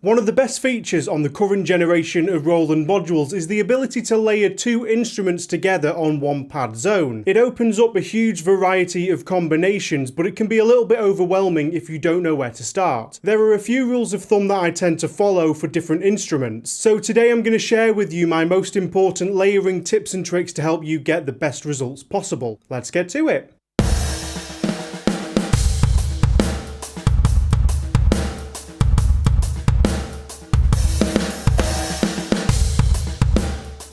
One of the best features on the current generation of Roland modules is the ability to layer two instruments together on one pad zone. It opens up a huge variety of combinations, but it can be a little bit overwhelming if you don't know where to start. There are a few rules of thumb that I tend to follow for different instruments. So today I'm going to share with you my most important layering tips and tricks to help you get the best results possible. Let's get to it.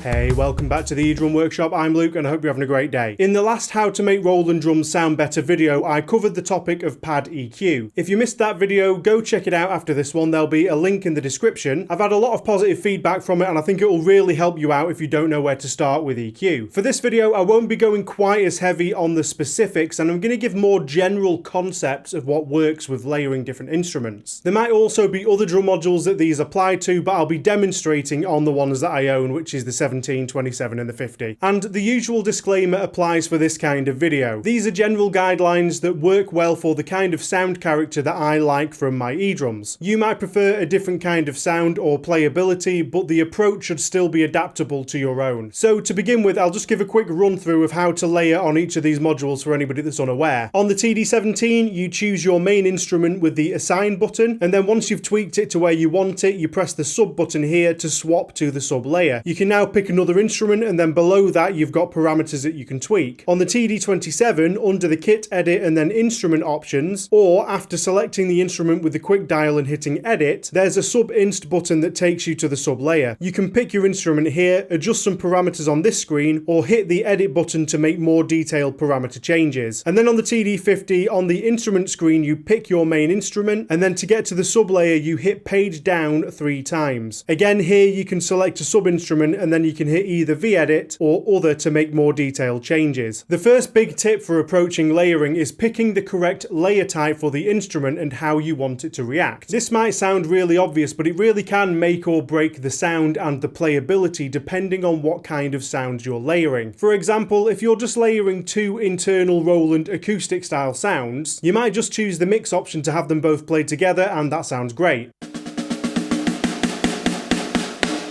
Hey, welcome back to the eDrum Workshop. I'm Luke and I hope you're having a great day. In the last How to Make Roland Drums Sound Better video, I covered the topic of pad EQ. If you missed that video, go check it out after this one. There'll be a link in the description. I've had a lot of positive feedback from it and I think it will really help you out if you don't know where to start with EQ. For this video, I won't be going quite as heavy on the specifics and I'm going to give more general concepts of what works with layering different instruments. There might also be other drum modules that these apply to, but I'll be demonstrating on the ones that I own, which is the 17, 27 and the 50. And the usual disclaimer applies for this kind of video. These are general guidelines that work well for the kind of sound character that I like from my eDrums. You might prefer a different kind of sound or playability, but the approach should still be adaptable to your own. So to begin with, I'll just give a quick run through of how to layer on each of these modules for anybody that's unaware. On the TD-17, you choose your main instrument with the assign button, and then once you've tweaked it to where you want it, you press the sub button here to swap to the sub layer. You can now pick another instrument and then below that you've got parameters that you can tweak. On the TD-27, under the kit, edit and then instrument options, or after selecting the instrument with the quick dial and hitting edit, there's a sub inst button that takes you to the sub layer. You can pick your instrument here, adjust some parameters on this screen, or hit the edit button to make more detailed parameter changes. And then on the TD-50, on the instrument screen you pick your main instrument, and then to get to the sub layer you hit page down 3 times. Again, here you can select a sub instrument and then you can hit either V-edit or other to make more detailed changes. The first big tip for approaching layering is picking the correct layer type for the instrument and how you want it to react. This might sound really obvious, but it really can make or break the sound and the playability depending on what kind of sound you're layering. For example, if you're just layering two internal Roland acoustic style sounds, you might just choose the mix option to have them both played together and that sounds great.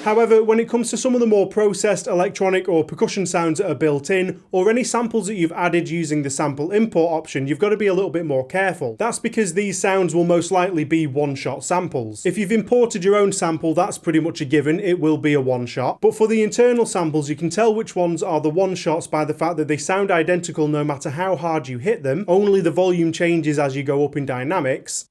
However, when it comes to some of the more processed electronic or percussion sounds that are built in, or any samples that you've added using the sample import option, you've got to be a little bit more careful. That's because these sounds will most likely be one-shot samples. If you've imported your own sample, that's pretty much a given, it will be a one-shot. But for the internal samples, you can tell which ones are the one-shots by the fact that they sound identical no matter how hard you hit them, only the volume changes as you go up in dynamics,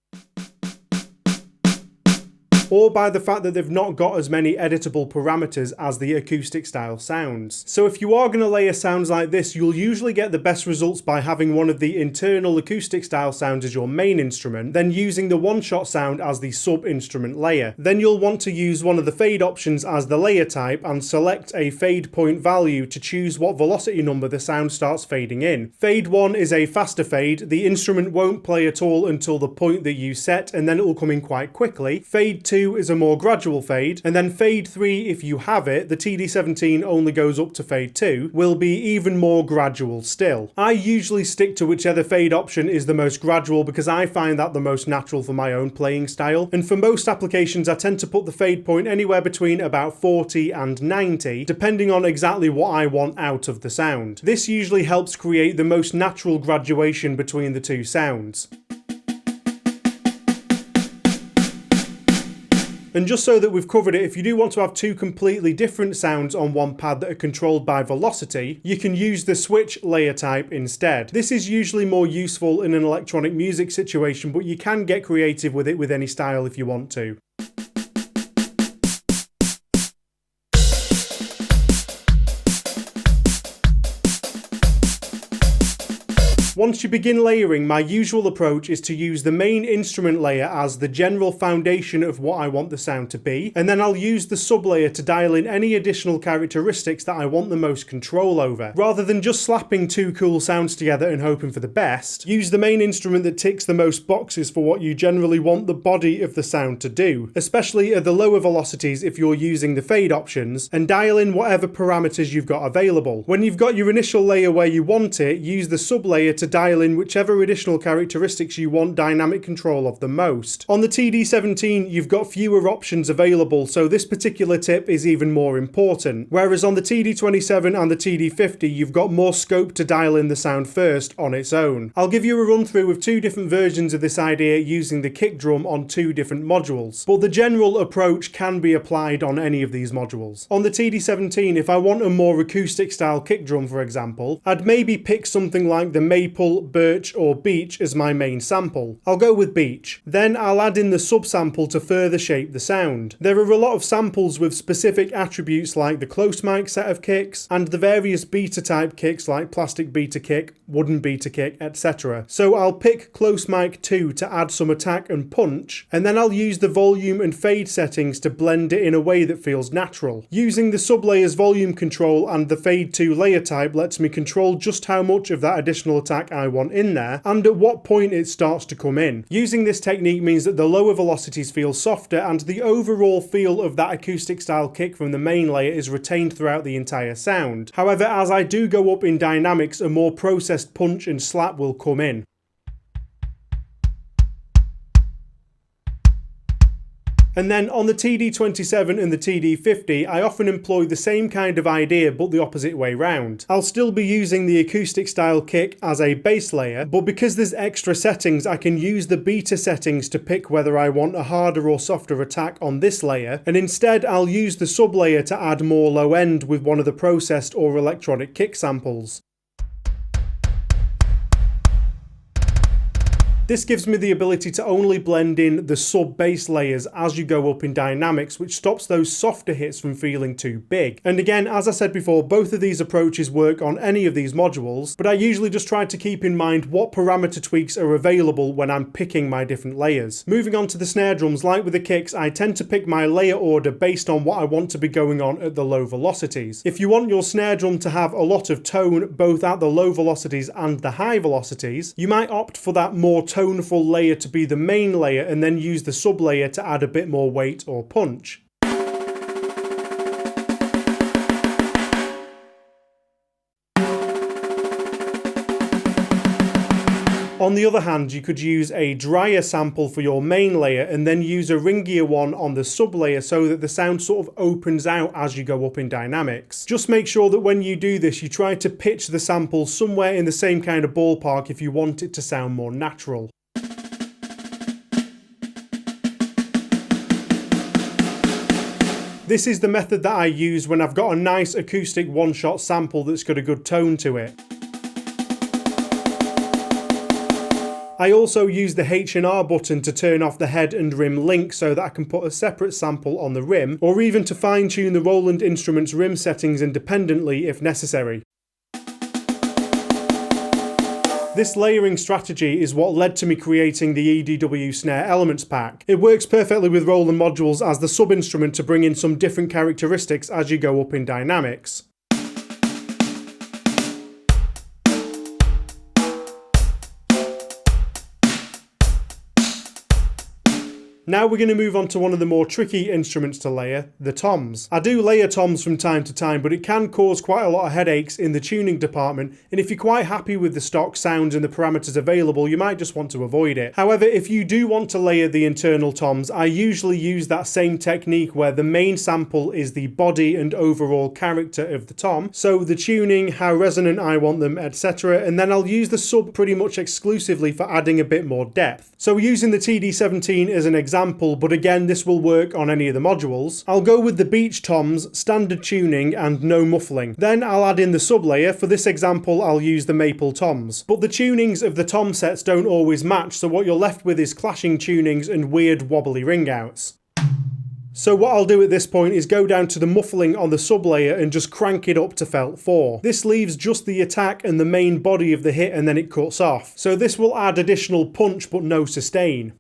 or by the fact that they've not got as many editable parameters as the acoustic style sounds. So if you are going to layer sounds like this, you'll usually get the best results by having one of the internal acoustic style sounds as your main instrument, then using the one-shot sound as the sub-instrument layer. Then you'll want to use one of the fade options as the layer type and select a fade point value to choose what velocity number the sound starts fading in. Fade 1 is a faster fade, the instrument won't play at all until the point that you set and then it will come in quite quickly. Fade 2 is a more gradual fade, and then fade 3, if you have it, the TD-17 only goes up to fade 2, will be even more gradual still. I usually stick to whichever fade option is the most gradual because I find that the most natural for my own playing style, and for most applications I tend to put the fade point anywhere between about 40 and 90, depending on exactly what I want out of the sound. This usually helps create the most natural graduation between the two sounds. And just so that we've covered it, if you do want to have two completely different sounds on one pad that are controlled by velocity, you can use the switch layer type instead. This is usually more useful in an electronic music situation, but you can get creative with it with any style if you want to. Once you begin layering, my usual approach is to use the main instrument layer as the general foundation of what I want the sound to be, and then I'll use the sub-layer to dial in any additional characteristics that I want the most control over. Rather than just slapping two cool sounds together and hoping for the best, use the main instrument that ticks the most boxes for what you generally want the body of the sound to do, especially at the lower velocities if you're using the fade options, and dial in whatever parameters you've got available. When you've got your initial layer where you want it, use the sub-layer to to dial in whichever additional characteristics you want dynamic control of the most. On the TD-17, you've got fewer options available, so this particular tip is even more important. Whereas on the TD-27 and the TD-50, you've got more scope to dial in the sound first on its own. I'll give you a run through of two different versions of this idea using the kick drum on two different modules, but the general approach can be applied on any of these modules. On the TD-17, if I want a more acoustic style kick drum, for example, I'd maybe pick something like the maple, birch or beech as my main sample. I'll go with beech. Then I'll add in the sub-sample to further shape the sound. There are a lot of samples with specific attributes like the close mic set of kicks and the various beta type kicks like plastic beta kick, wooden beta kick, etc. So I'll pick close mic 2 to add some attack and punch, and then I'll use the volume and fade settings to blend it in a way that feels natural. Using the sub-layers volume control and the fade 2 layer type lets me control just how much of that additional attack I want in there and at what point it starts to come in. Using this technique means that the lower velocities feel softer and the overall feel of that acoustic style kick from the main layer is retained throughout the entire sound. However, as I do go up in dynamics, a more processed punch and slap will come in. And then on the TD-27 and the TD-50, I often employ the same kind of idea but the opposite way round. I'll still be using the acoustic style kick as a base layer, but because there's extra settings, I can use the beta settings to pick whether I want a harder or softer attack on this layer, and instead I'll use the sub layer to add more low end with one of the processed or electronic kick samples. This gives me the ability to only blend in the sub-bass layers as you go up in dynamics, which stops those softer hits from feeling too big. And again, as I said before, both of these approaches work on any of these modules, but I usually just try to keep in mind what parameter tweaks are available when I'm picking my different layers. Moving on to the snare drums, like with the kicks, I tend to pick my layer order based on what I want to be going on at the low velocities. If you want your snare drum to have a lot of tone both at the low velocities and the high velocities, you might opt for that more toneful layer to be the main layer and then use the sub layer to add a bit more weight or punch. On the other hand, you could use a drier sample for your main layer and then use a ringier one on the sub layer so that the sound sort of opens out as you go up in dynamics. Just make sure that when you do this, you try to pitch the sample somewhere in the same kind of ballpark if you want it to sound more natural. This is the method that I use when I've got a nice acoustic one-shot sample that's got a good tone to it. I also use the H&R button to turn off the head and rim link so that I can put a separate sample on the rim, or even to fine-tune the Roland instrument's rim settings independently if necessary. This layering strategy is what led to me creating the EDW Snare Elements pack. It works perfectly with Roland modules as the sub-instrument to bring in some different characteristics as you go up in dynamics. Now we're going to move on to one of the more tricky instruments to layer, the toms. I do layer toms from time to time, but it can cause quite a lot of headaches in the tuning department, and if you're quite happy with the stock sounds and the parameters available, you might just want to avoid it. However, if you do want to layer the internal toms, I usually use that same technique where the main sample is the body and overall character of the tom, so the tuning, how resonant I want them, etc., and then I'll use the sub pretty much exclusively for adding a bit more depth. So we're using the TD-17 as an example, but again this will work on any of the modules. I'll go with the beech toms, standard tuning and no muffling. Then I'll add in the sub layer. For this example I'll use the maple toms. But the tunings of the tom sets don't always match, so what you're left with is clashing tunings and weird wobbly ring outs. So what I'll do at this point is go down to the muffling on the sub layer and just crank it up to felt 4. This leaves just the attack and the main body of the hit and then it cuts off. So this will add additional punch but no sustain.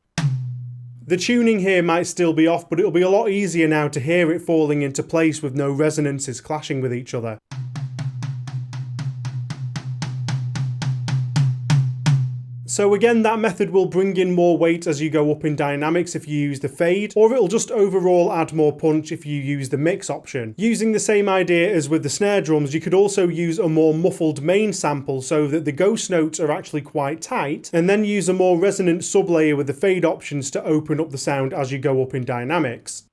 The tuning here might still be off, but it'll be a lot easier now to hear it falling into place with no resonances clashing with each other. So again, that method will bring in more weight as you go up in dynamics if you use the fade, or it'll just overall add more punch if you use the mix option. Using the same idea as with the snare drums, you could also use a more muffled main sample so that the ghost notes are actually quite tight, and then use a more resonant sublayer with the fade options to open up the sound as you go up in dynamics.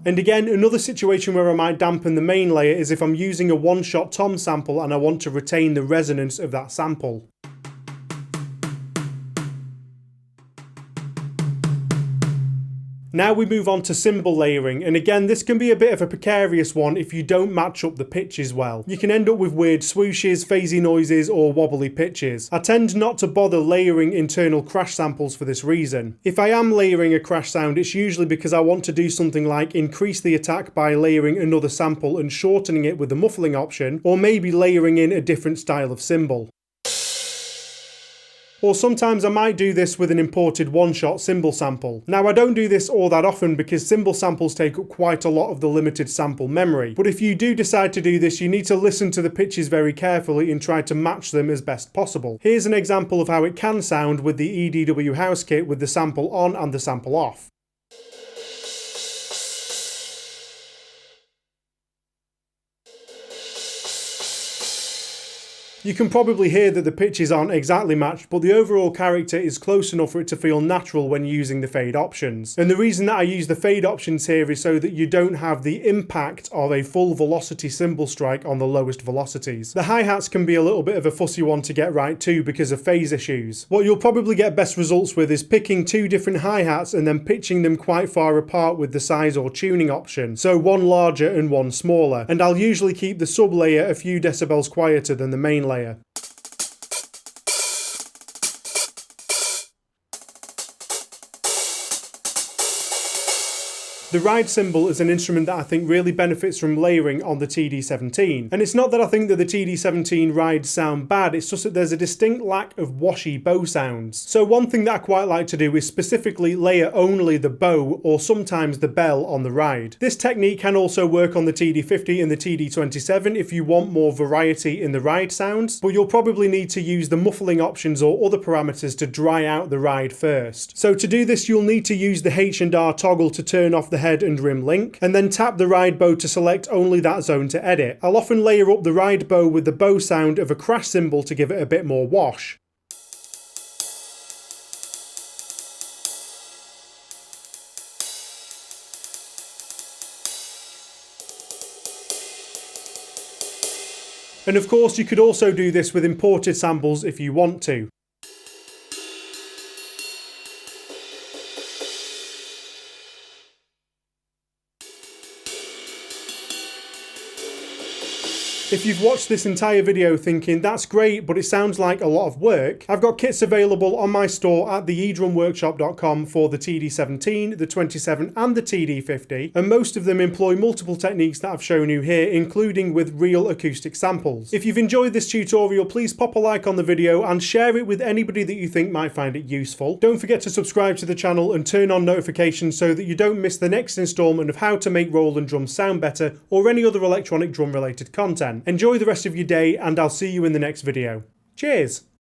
And again, another situation where I might dampen the main layer is if I'm using a one-shot tom sample and I want to retain the resonance of that sample. Now we move on to cymbal layering, and again this can be a bit of a precarious one if you don't match up the pitches well. You can end up with weird swooshes, phasey noises or wobbly pitches. I tend not to bother layering internal crash samples for this reason. If I am layering a crash sound, it's usually because I want to do something like increase the attack by layering another sample and shortening it with the muffling option, or maybe layering in a different style of cymbal. Or sometimes I might do this with an imported one-shot cymbal sample. Now I don't do this all that often because cymbal samples take up quite a lot of the limited sample memory, but if you do decide to do this, you need to listen to the pitches very carefully and try to match them as best possible. Here's an example of how it can sound with the EDW house kit with the sample on and the sample off. You can probably hear that the pitches aren't exactly matched, but the overall character is close enough for it to feel natural when using the fade options. And the reason that I use the fade options here is so that you don't have the impact of a full velocity cymbal strike on the lowest velocities. The hi-hats can be a little bit of a fussy one to get right too because of phase issues. What you'll probably get best results with is picking two different hi-hats and then pitching them quite far apart with the size or tuning option, so one larger and one smaller. And I'll usually keep the sub layer a few decibels quieter than the main layer. The ride cymbal is an instrument that I think really benefits from layering on the TD-17. And it's not that I think that the TD-17 rides sound bad, it's just that there's a distinct lack of washy bow sounds. So one thing that I quite like to do is specifically layer only the bow or sometimes the bell on the ride. This technique can also work on the TD-50 and the TD-27 if you want more variety in the ride sounds, but you'll probably need to use the muffling options or other parameters to dry out the ride first. So to do this, you'll need to use the H&R toggle to turn off the head and rim link, and then tap the ride bow to select only that zone to edit. I'll often layer up the ride bow with the bow sound of a crash cymbal to give it a bit more wash. And of course you could also do this with imported samples if you want to. If you've watched this entire video thinking, that's great, but it sounds like a lot of work, I've got kits available on my store at thedrumworkshop.com for the TD-17, the 27 and the TD-50, and most of them employ multiple techniques that I've shown you here, including with real acoustic samples. If you've enjoyed this tutorial, please pop a like on the video and share it with anybody that you think might find it useful. Don't forget to subscribe to the channel and turn on notifications so that you don't miss the next installment of how to make Roland drums sound better or any other electronic drum related content. Enjoy the rest of your day, and I'll see you in the next video. Cheers!